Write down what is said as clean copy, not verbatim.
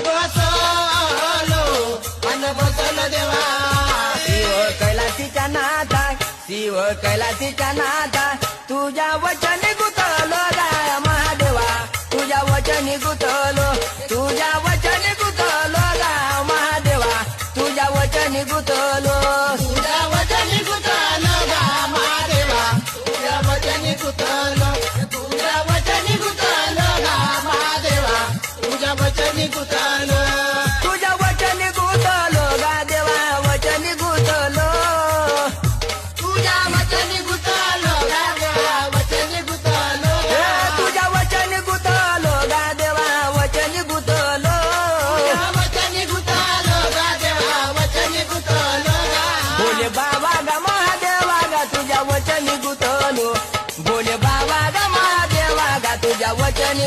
बसलो अन बसलो देवा शिव कैलासीच्या नाथा तुझ्या वचनी गुतलो गा महादेवा तुझ्या वचनी गुतलो तुझ्या वचनी गुतलो गा महादेवा तुझ्या वचनी गुतलो तुझ्या वचनी गुतलो गा महादेवा तुझ्या वचनी गुतलो तुझ्या वचनी गुतलो गा महादेवा तुझ्या वचनी गुतलो तुझ्या वचनी गुतलो गा देवा वचनी गुतलो तुझ्या वचनी गुतलो गा देवा वचनी गुतलो तुझ्या वचनी गुतलो गा देवा वचनी गुतलो तुझ्या वचनी गुतलो गा देवा वचनी गुतलो बोले बाबा गा महादेवा गा तुझ्या वचनी गुतलो बोले बाबा गा महादेवा गा तुझ्या वचनी